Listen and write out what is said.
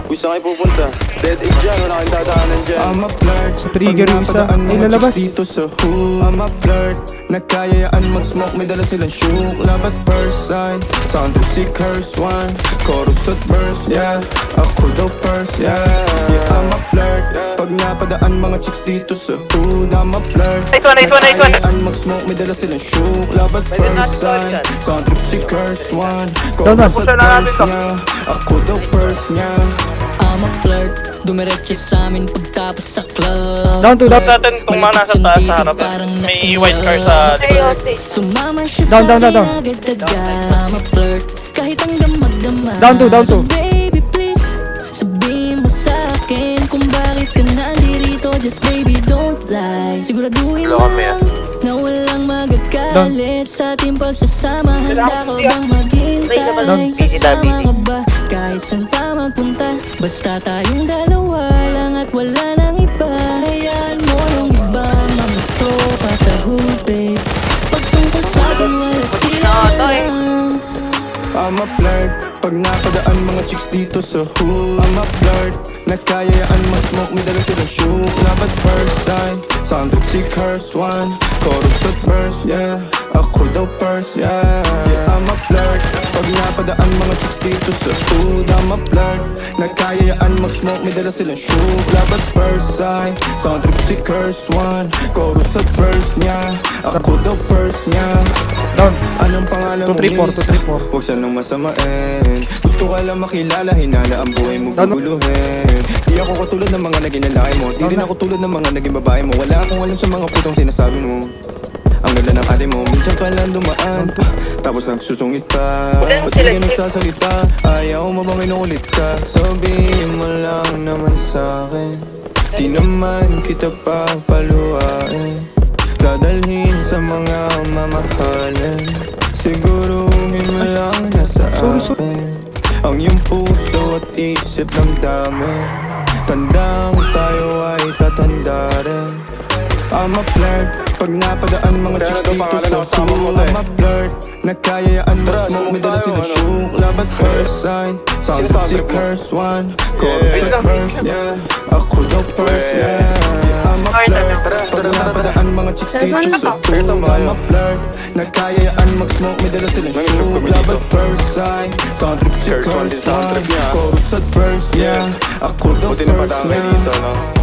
Gusto kayo pupunta? Dead end dyan, wala kayong dadaanan dyan. I'm a flirt. Sa trigger yung isa. Ay, lalabas. Dito sa hood. I'm a flirt. Nagkayayaan mag-smoke, may dala silang shook. Love at first sight. Sound trip si curse one. Chorus at verse, yeah. Ako daw first, yeah. Yeah, I'm a flirt. Pag napadaan mga chicks dito sa hood. I'm a flirt. Nagkayayaan mag-smoke, may dala silang shook. Love at first sight. Sound trip si curse one. Chorus at verse, yeah. Ako daw first, yeah. I'm a flirt, dumiretso sa amin pagtapos sa club. Down to down. natin kung mana sa taas sa harapan. May white car sa likod. Sumama siya Down, sa down, down, down. akin agad-agad. I'm a flirt, kahit ang damag-damag. Down to, down to. So baby please, sabihin mo sa akin kung bakit ka nandito. Just baby don't lie. Siguraduhin lang na walang magagalit sa ating pagsasama. Handa ka bang maghintay? Sasama ka ba kahit saan pa magpunta? Basta tayong dalawa lang at wala nang iba. Hayaan mo yung iba, mga tropa sa hood, babe. Pagtungkol sa akin, wala sila lang. I'm a flirt. Pag napadaan mga chicks dito sa hood. I'm a flirt. Nagkayayaan mag-smoke, may dala silang shook. Love at first sight. Sound trip si curse one. Chorus at verse, yeah. Ako daw first, yeah. Yeah, I'm a flirt. Pag napadaan mga chicks dito sa hood. I'm a flirt. Nagkayayaan mag-smoke, may dala silang shook. Love at first sight. Sound trip si curse one. Chorus at verse, yeah. Ako daw first, yeah. Down. Anong pangalan mo, 234, 234. Huwag sanang masamain. Gusto ka lang makilala, hinala ang buhay mo guguluhin. Di ako katulad ng mga naging lalaki mo. Di rin ako tulad ng mga naging babae mo. Wala akong alam sa mga putong sinasabi mo. Ang ganda ng ate mo, minsan pa lang dumaan. Tapos nagsusungit pa. Ba't di ka nagsasalita? Ayaw mo bang inulit ka? Sabihin mo lang naman sa'kin. Di naman kita pa paluhain. Dadalhin sa mga mamahalin. Siguruhin mo lang na sa akin ang iyong puso at isip ng dami. Tandang tayo ay tatanda rin. I'm a flirt. Pag napadaan mga chicks dito sa hood. I'm a flirt. Nagkayayaan mag-smoke, may dala silang shook. Love at first sight. Sound si curse one. Chorus at verse, yeah. Ako daw first, yeah. I'm a flirt. Pag napadaan mga chicks dito sa hood. I'm a flirt. Nagkayayaan mag-smoke, may dala silang shook. Love at first sight. Sound trip si curse one. Chorus at verse, yeah. Ako daw first, yeah.